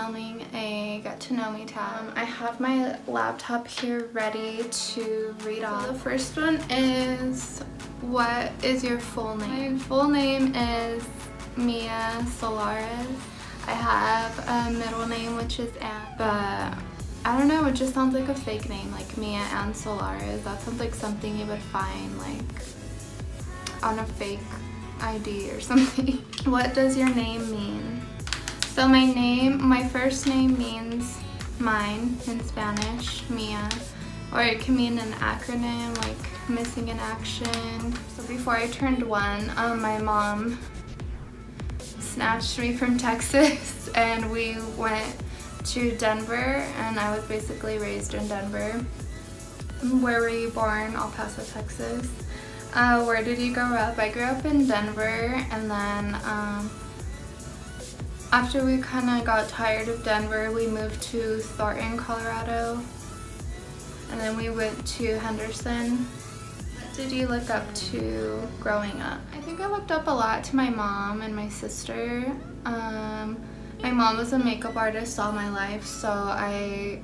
filming a get to know me tab. I have my laptop here ready to read off. So the first one is, what is your full name? My full name is Mia Solares. I have a middle name which is Ann, but I don't know, it just sounds like a fake name, like Mia Ann Solares. That sounds like something you would find like on a fake ID or something. What does your name mean? So my first name means mine in Spanish, Mia, or it can mean an acronym like missing in action. So before I turned 1, my mom snatched me from Texas and we went to Denver, and I was basically raised in Denver. Where were you born? El Paso, Texas. Where did you grow up? I grew up in Denver, and then after we kind of got tired of Denver, we moved to Thornton, Colorado, and then we went to Henderson. What did you look up to growing up? I think I looked up a lot to my mom and my sister. My mom was a makeup artist all my life, so I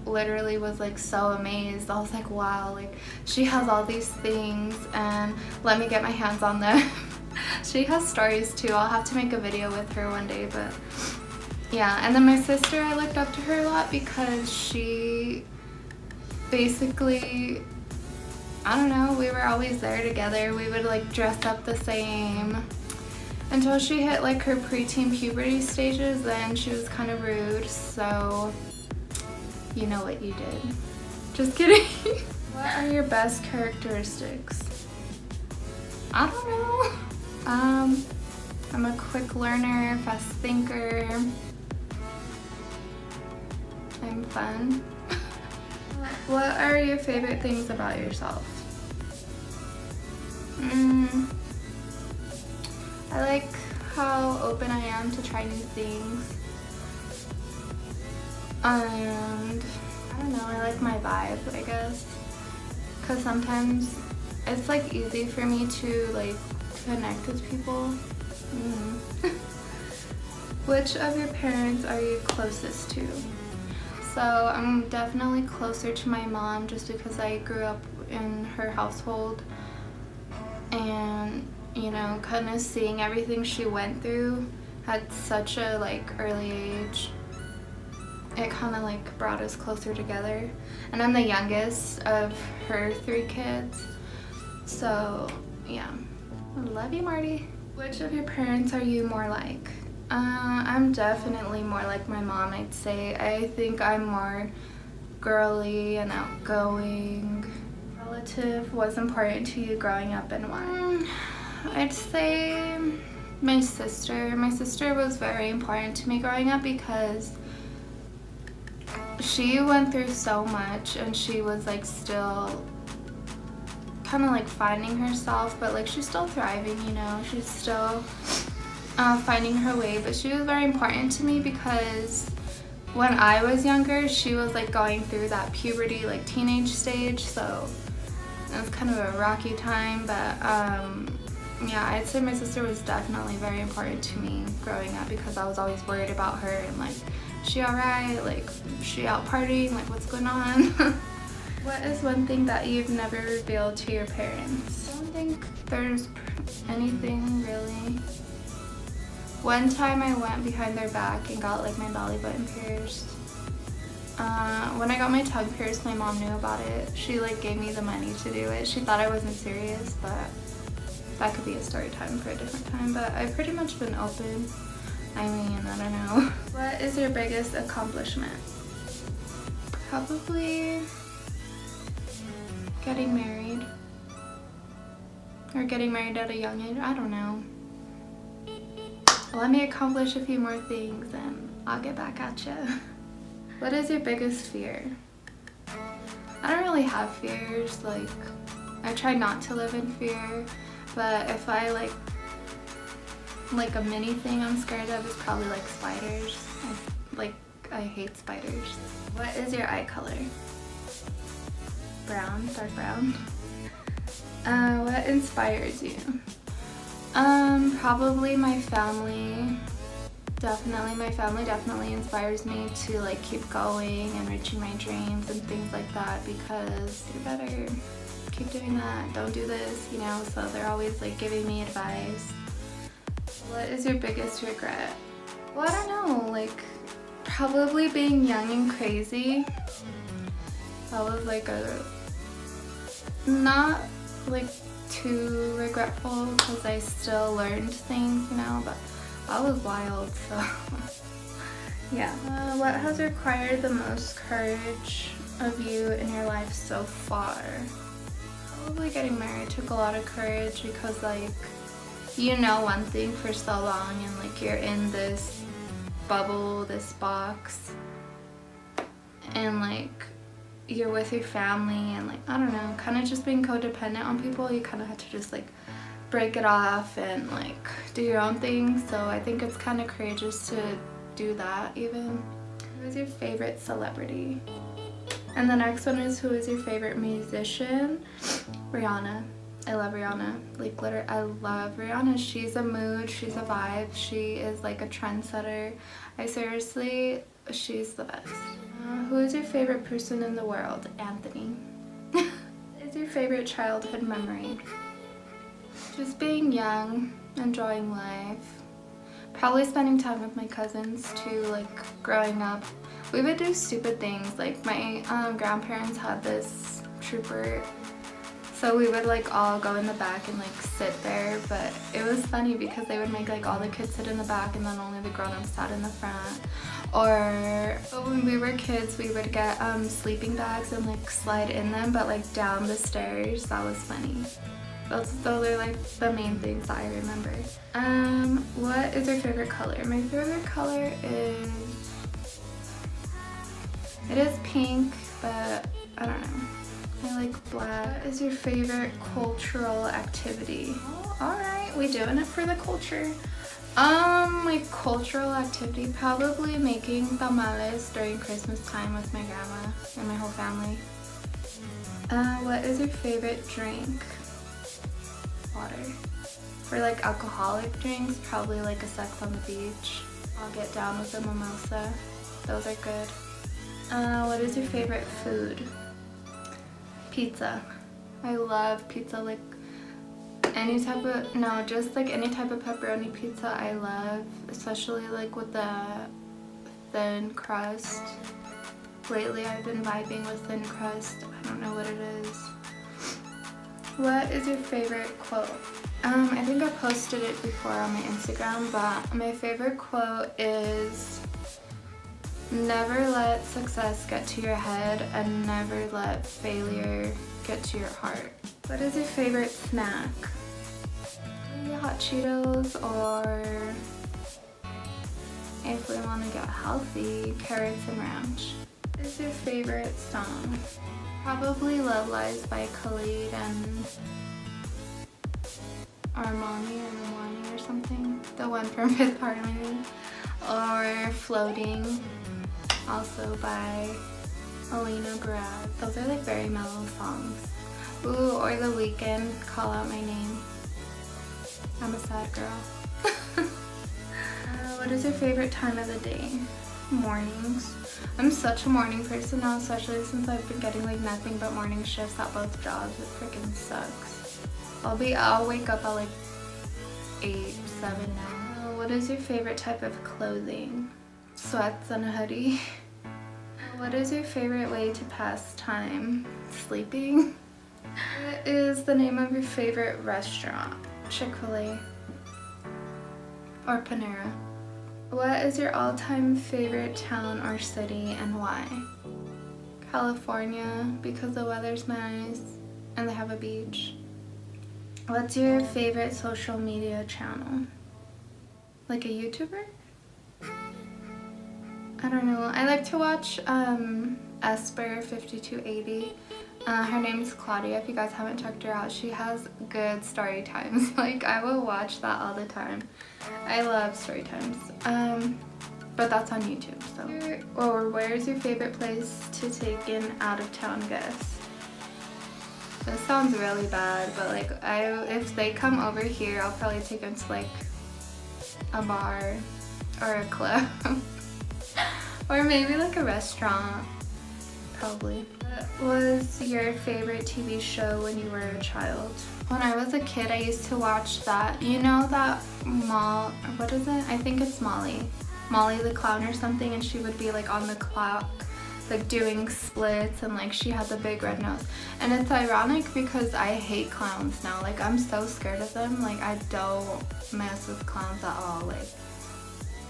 literally was like so amazed. I was like, wow, like she has all these things and let me get my hands on them. She has stories too. I'll have to make a video with her one day, but yeah. And then my sister, I looked up to her a lot because she basically, I don't know, we were always there together. We would like dress up the same. Until she hit like her preteen puberty stages, then she was kind of rude, so you know what you did. Just kidding. What are your best characteristics? I don't know. I'm a quick learner, fast thinker. I'm fun. What are your favorite things about yourself? I like how open I am to try new things, and I don't know, I like my vibe, I guess, because sometimes it's like easy for me to like connect with people. Which of your parents are you closest to? So I'm definitely closer to my mom just because I grew up in her household, and you know, kind of seeing everything she went through at such a like early age, it kind of like brought us closer together. And I'm the youngest of her 3 kids, so yeah. I love you, Marty. Which of your parents are you more like? I'm definitely more like my mom, I'd say. I think I'm more girly and outgoing. Relative was important to you growing up, and why? I'd say my sister. My sister was very important to me growing up because she went through so much, and she was like still kind of like finding herself, but like she's still thriving, you know. She's still finding her way, but she was very important to me because when I was younger, she was like going through that puberty, like teenage stage, so it was kind of a rocky time, but yeah, I'd say my sister was definitely very important to me growing up because I was always worried about her and like, she alright, like she out partying, like what's going on? What is one thing that you've never revealed to your parents? I don't think there's anything really. One time I went behind their back and got like my belly button pierced. When I got my tongue pierced, my mom knew about it. She like gave me the money to do it. She thought I wasn't serious, but that could be a story time for a different time. But I've pretty much been open. I mean, I don't know. What is your biggest accomplishment? Probably getting married. Or getting married at a young age. I don't know. Let me accomplish a few more things and I'll get back at you. What is your biggest fear? I don't really have fears. Like, I try not to live in fear, but if I like a mini thing I'm scared of is probably like spiders. I hate spiders. What is your eye color? Brown, dark brown. What inspires you? Probably my family Definitely, my family definitely inspires me to like keep going and reaching my dreams and things like that, because you better keep doing that, don't do this, you know, so they're always like giving me advice. What is your biggest regret? Well, I don't know, like probably being young and crazy. That was like a, not like too regretful because I still learned things, you know, but I was wild, so yeah. What has required the most courage of you in your life so far? Probably getting married took a lot of courage, because like, you know one thing for so long and like you're in this bubble, this box, and like you're with your family and like, I don't know, kind of just being codependent on people. You kind of have to just like break it off and like do your own thing. So I think it's kind of courageous to do that even. Who is your favorite celebrity? And the next one is, who is your favorite musician? Rihanna. I love Rihanna. Like literally, I love Rihanna. She's a mood, she's a vibe, she is like a trendsetter. I seriously, she's the best. Who is your favorite person in the world? Anthony. What is your favorite childhood memory? Just being young, enjoying life. Probably spending time with my cousins too, like growing up. We would do stupid things, like my grandparents had this trooper, so we would like all go in the back and like sit there, but it was funny because they would make like all the kids sit in the back and then only the grown-ups sat in the front. Or when we were kids, we would get sleeping bags and like slide in them, but like down the stairs. That was funny. Those are like the main things that I remember. What is your favorite color? My favorite color is, it is pink, but I don't know. I like black. What is your favorite cultural activity? Oh, alright, we doing it for the culture. My cultural activity, probably making tamales during Christmas time with my grandma and my whole family. What is your favorite drink? Water. For like alcoholic drinks, probably like a Sex on the Beach. I'll get down with a mimosa. Those are good. What is your favorite food? Pizza. I love pizza, like any type of, no, just like any type of pepperoni pizza I love, especially like with the thin crust. Lately I've been vibing with thin crust. I don't know what it is. What is your favorite quote? I think I posted it before on my Instagram, but my favorite quote is, never let success get to your head and never let failure get to your heart. What is your favorite snack? Hot Cheetos, or if we want to get healthy, carrots and ranch. What is your favorite song? Probably Love Lies by Khalid and Armani or something. The one from Fifth Harmony. Or Floating, also by Alina Grad. Those are like very mellow songs. Ooh, or The Weeknd, Call Out My Name. I'm a sad girl. What is your favorite time of the day? Mornings. I'm such a morning person now, especially since I've been getting like nothing but morning shifts at both jobs. It freaking sucks. I'll wake up at like 8, 7 now. What is your favorite type of clothing? Sweats and a hoodie. What is your favorite way to pass time? Sleeping. What is the name of your favorite restaurant? Chick-fil-A or Panera. What is your all-time favorite town or city and why? California, because the weather's nice and they have a beach. What's your favorite social media channel? Like a YouTuber? I don't know. I like to watch Esper5280. Her name's Claudia. If you guys haven't checked her out, she has good story times. Like, I will watch that all the time. I love story times. But that's on YouTube, so. Or where's your favorite place to take an out-of-town guest? This sounds really bad, but like, if they come over here, I'll probably take them to like a bar or a club. Or maybe like a restaurant, probably. What was your favorite TV show when you were a child? When I was a kid, I used to watch that, you know that what is it? I think it's Molly the Clown or something, and she would be like on the clock, like doing splits, and like she had the big red nose. And it's ironic because I hate clowns now. Like I'm so scared of them. Like I don't mess with clowns at all. Like,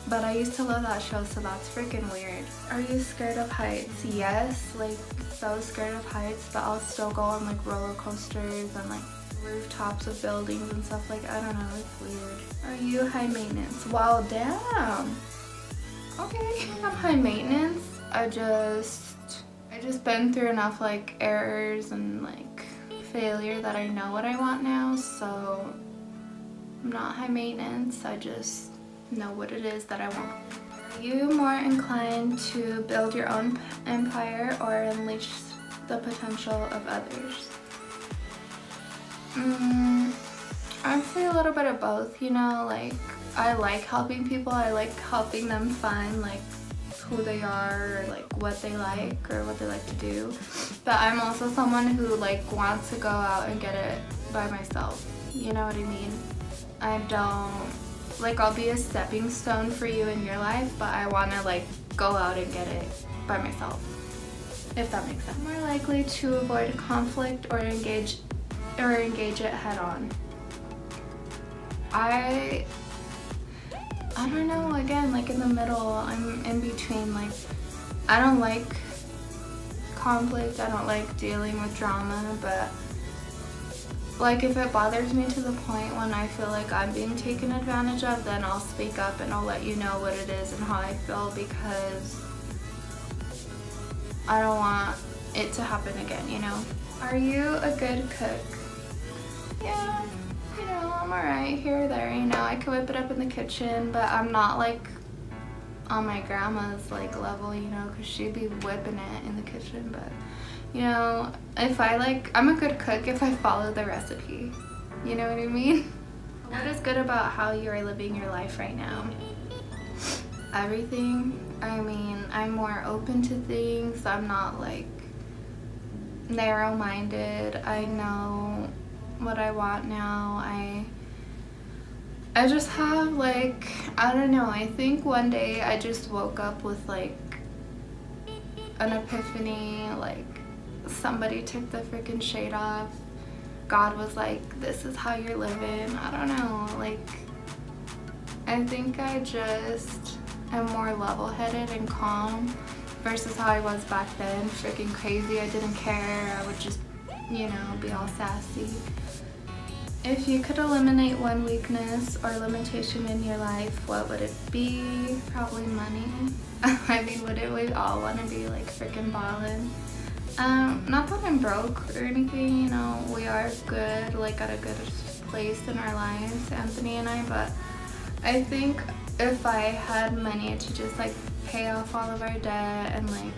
but I used to love that show, so that's freaking weird. Are you scared of heights? Yes, like so scared of heights, but I'll still go on like roller coasters and like rooftops of buildings and stuff. Like I don't know, it's weird. Are you high maintenance? Wow, damn. Okay, I'm high maintenance. I just been through enough like errors and like failure that I know what I want now, so I'm not high maintenance. I just know what it is that I want. Are you more inclined to build your own empire or unleash the potential of others? I'd say a little bit of both, you know, like I like helping people. I like helping them find like who they are or like what they like or what they like to do. But I'm also someone who like wants to go out and get it by myself. You know what I mean? I don't, like I'll be a stepping stone for you in your life, but I want to like go out and get it by myself, if that makes sense. More likely to avoid conflict or engage it head on. I don't know, again, like in the middle. I'm in between. Like I don't like conflict, I don't like dealing with drama, but like if it bothers me to the point when I feel like I'm being taken advantage of, then I'll speak up and I'll let you know what it is and how I feel, because I don't want it to happen again, you know? Are you a good cook? Yeah, you know, I'm alright here or there, you know. I can whip it up in the kitchen, but I'm not like on my grandma's like level, you know, because she'd be whipping it in the kitchen. But you know, if I like, I'm a good cook if I follow the recipe, you know what I mean? What is good about how you are living your life right now? Everything. I mean, I'm more open to things. I'm not like narrow-minded. I know what I want now. I just have like, I don't know, I think one day I just woke up with like an epiphany, like somebody took the freaking shade off. God was like, this is how you're living. I don't know, like I think I just am more level-headed and calm versus how I was back then. Freaking crazy. I didn't care. I would just, you know, be all sassy. If you could eliminate one weakness or limitation in your life, what would it be? Probably money. I mean, wouldn't we all want to be like freaking ballin'? Not that I'm broke or anything, you know, we are good, like at a good place in our lives, Anthony and I, but I think if I had money to just like pay off all of our debt and like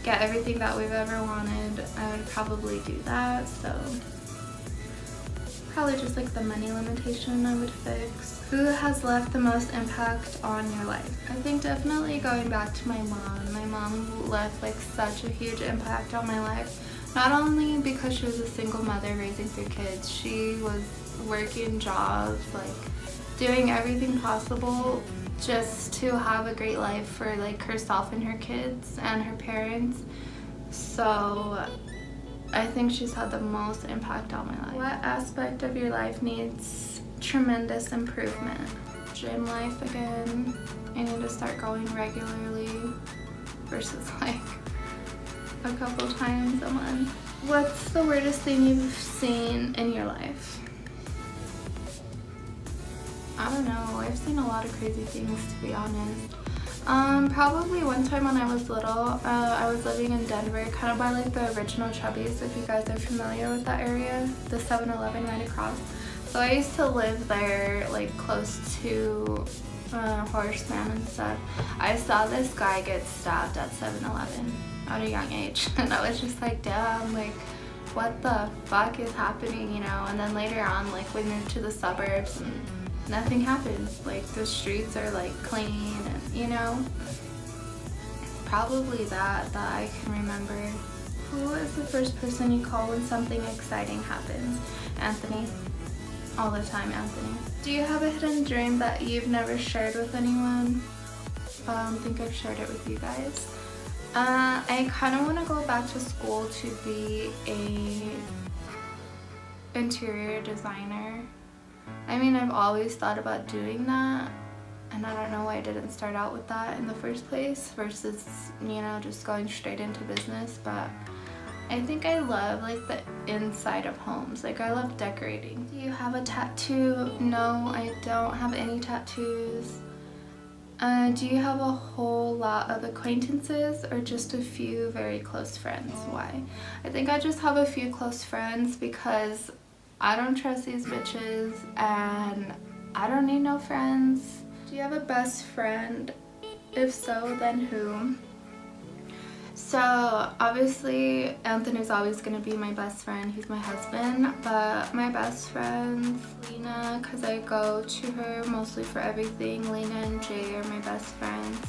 get everything that we've ever wanted, I would probably do that. So probably just like the money limitation I would fix. Who has left the most impact on your life? I think definitely going back to my mom. My mom left like such a huge impact on my life. Not only because she was a single mother raising 3 kids, she was working jobs, like doing everything possible just to have a great life for like herself and her kids and her parents. So I think she's had the most impact on my life. What aspect of your life needs tremendous improvement? Gym life again. I need to start going regularly versus like a couple times a month. What's the weirdest thing you've seen in your life? I don't know. I've seen a lot of crazy things, to be honest. Probably one time when I was little, I was living in Denver, kind of by like the original Chubby's, if you guys are familiar with that area, the 7-Eleven right across. So I used to live there, like close to Horseman and stuff. I saw this guy get stabbed at 7-Eleven at a young age, and I was just like, damn, like what the fuck is happening, you know? And then later on, like we moved to the suburbs, and nothing happens. Like the streets are like clean and you know, probably that I can remember. Who is the first person you call when something exciting happens? Anthony. All the time, Anthony. Do you have a hidden dream that you've never shared with anyone? I think I've shared it with you guys. I kind of want to go back to school to be a interior designer. I mean, I've always thought about doing that, and I don't know why I didn't start out with that in the first place versus, you know, just going straight into business. But I think I love like the inside of homes. Like I love decorating. Do you have a tattoo? No, I don't have any tattoos. Do you have a whole lot of acquaintances or just a few very close friends? Why? I think I just have a few close friends because I don't trust these bitches and I don't need no friends. Do you have a best friend? If so, then who? So obviously Anthony's always gonna be my best friend. He's my husband, but my best friend Lena, because I go to her mostly for everything. Lena and Jay are my best friends.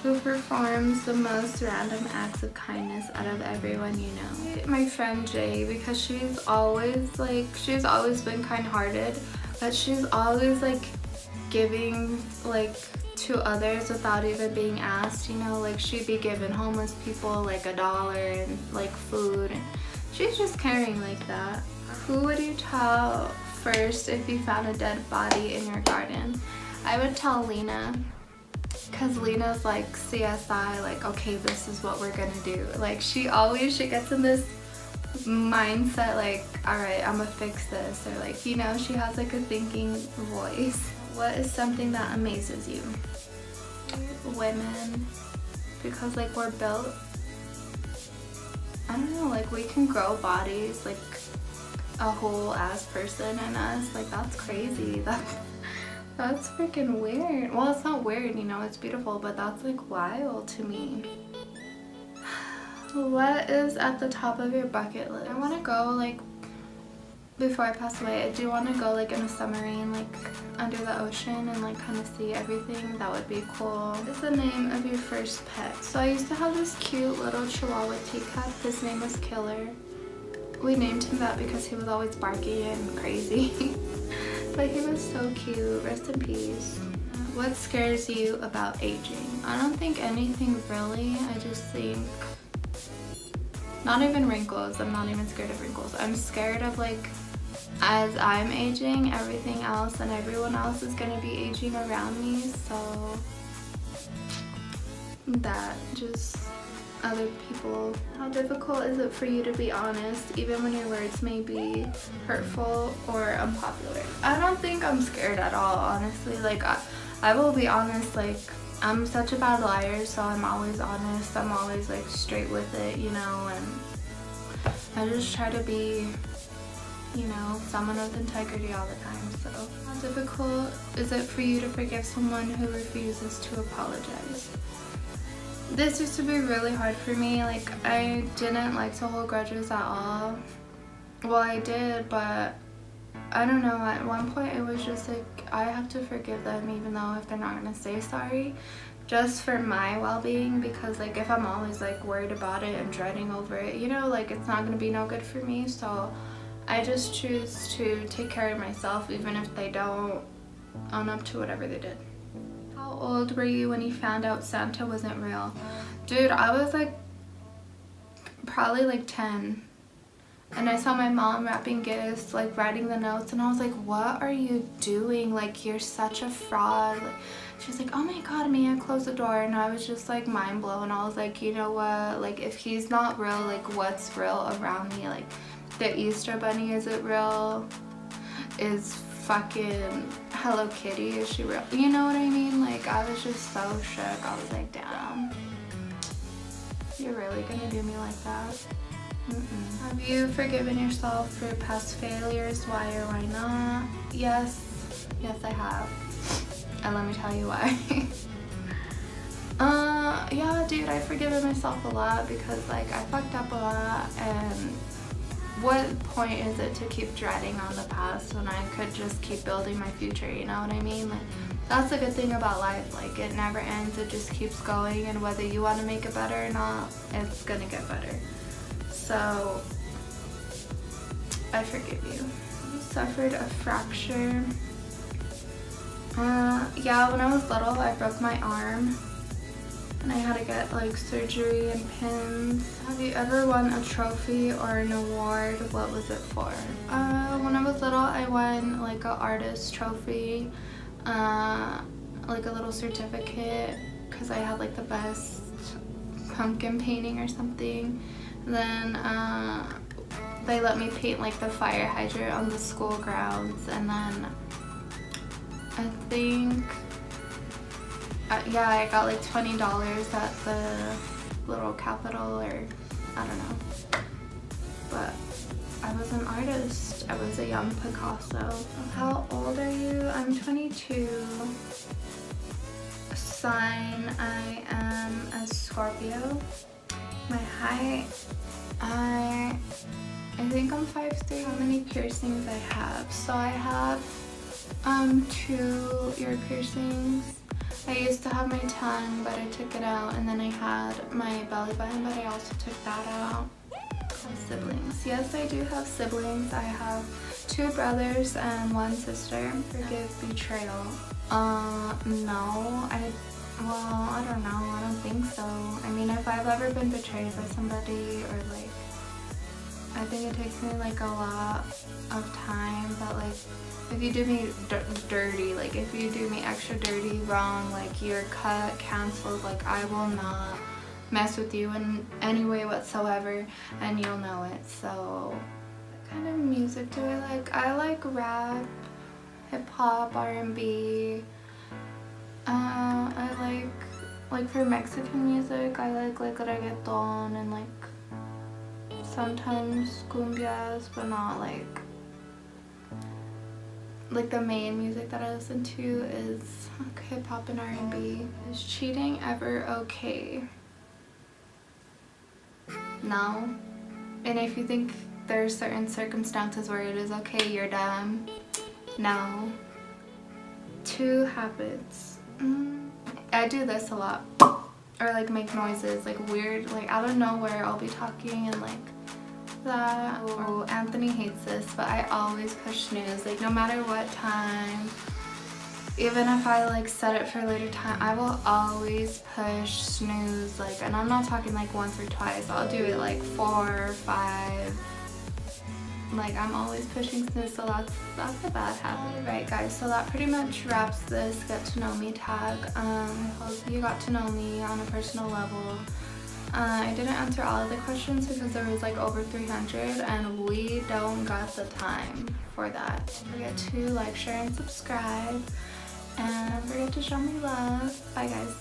Who performs the most random acts of kindness out of everyone you know? My friend Jay, because she's always been kind-hearted, but she's always like giving like to others without even being asked, you know, like she'd be giving homeless people like $1 and like food, and she's just caring like that. Who would you tell first if you found a dead body in your garden? I would tell Lena, because Lena's like CSI, like okay, this is what we're gonna do. Like she gets in this mindset like, all right, I'm gonna fix this, or like, you know, she has like a thinking voice. What is something that amazes you? Women, because like we're built, I don't know, like we can grow bodies like a whole ass person in us. Like that's crazy. That's freaking weird. Well, it's not weird, you know, it's beautiful, but that's like wild to me. What is at the top of your bucket list? I want to go like, before I pass away, I do want to go like in a submarine, like under the ocean, and like kind of see everything. That would be cool. What is the name of your first pet? So I used to have this cute little Chihuahua teacup. His name was Killer. We named him that because he was always barky and crazy. But he was so cute. Rest in peace. What scares you about aging? I don't think anything really. I just think not even wrinkles. I'm not even scared of wrinkles. I'm scared of like, as I'm aging, everything else and everyone else is gonna be aging around me. So that, just other people. How difficult is it for you to be honest, even when your words may be hurtful or unpopular? I don't think I'm scared at all, honestly. Like I will be honest. Like I'm such a bad liar, so I'm always honest. I'm always like straight with it, you know, and I just try to be, you know, someone with integrity all the time. So how difficult is it for you to forgive someone who refuses to apologize? This used to be really hard for me. Like I didn't like to hold grudges at all. Well, I did, but I don't know, at one point it was just like, I have to forgive them even though if they're not gonna say sorry, just for my well-being, because like if I'm always like worried about it and dreading over it, you know, like it's not gonna be no good for me. So I just choose to take care of myself even if they don't own up to whatever they did. How old were you when you found out Santa wasn't real? Dude, I was like probably like 10. And I saw my mom wrapping gifts, like writing the notes, and I was like, what are you doing? Like, you're such a fraud. Like, she was like, oh my god, Mia, close the door. And I was just like mind blown. I was like, you know what? Like, if he's not real, like what's real around me? Like, the Easter Bunny, is it real? Is fucking Hello Kitty, is she real? You know what I mean? Like, I was just so shook. I was like, damn. You're really gonna do me like that? Have you forgiven yourself for past failures? Why or why not? Yes I have, and let me tell you why. Yeah, dude, I've forgiven myself a lot because like I fucked up a lot, and what point is it to keep dreading on the past when I could just keep building my future, you know what I mean? Like, that's the good thing about life, like it never ends, it just keeps going, and whether you want to make it better or not, it's gonna get better. So I forgive you. I suffered a fracture. Yeah, when I was little I broke my arm and I had to get like surgery and pins. Have you ever won a trophy or an award? What was it for? When I was little I won like an artist trophy, like a little certificate because I had like the best pumpkin painting or something. Then they let me paint like the fire hydrant on the school grounds, and then I think yeah, I got like $20 at the little Capitol, or I don't know. But I was an artist. I was a young Picasso. How old are you? I'm 22. Sign, I am a Scorpio. My height, I think I'm 5'3". How many piercings I have? So I have 2 ear piercings. I used to have my tongue, but I took it out, and then I had my belly button, but I also took that out. I have siblings. Yes, I do have siblings. I have 2 brothers and 1 sister. Forgive betrayal. No, I don't know. I don't think so. I mean, if I've ever been betrayed by somebody, or like, I think it takes me like a lot of time, but like, if you do me dirty, like if you do me extra dirty, wrong, like you're cut, canceled, like I will not mess with you in any way whatsoever, and you'll know it. So what kind of music do I like? I like rap, hip-hop, R&B. I like for Mexican music, I like reggaeton and like sometimes cumbias, but not like the main music that I listen to is hip-hop and R&B. Is cheating ever okay? No. And if you think there's certain circumstances where it is okay, you're dumb. No. 2 habits. I do this a lot, or like make noises, like weird, like out of nowhere I'll be talking and like that. Oh, Anthony hates this, but I always push snooze, like no matter what time, even if I like set it for a later time, I will always push snooze, like, and I'm not talking like once or twice, I'll do it like 4 or 5. Like I'm always pushing snooze, so that's a bad habit. Right guys, so that pretty much wraps this get to know me tag. I hope you got to know me on a personal level. I didn't answer all of the questions because there was like over 300 and we don't got the time for that. Don't forget to like, share, and subscribe, and don't forget to show me love. Bye guys.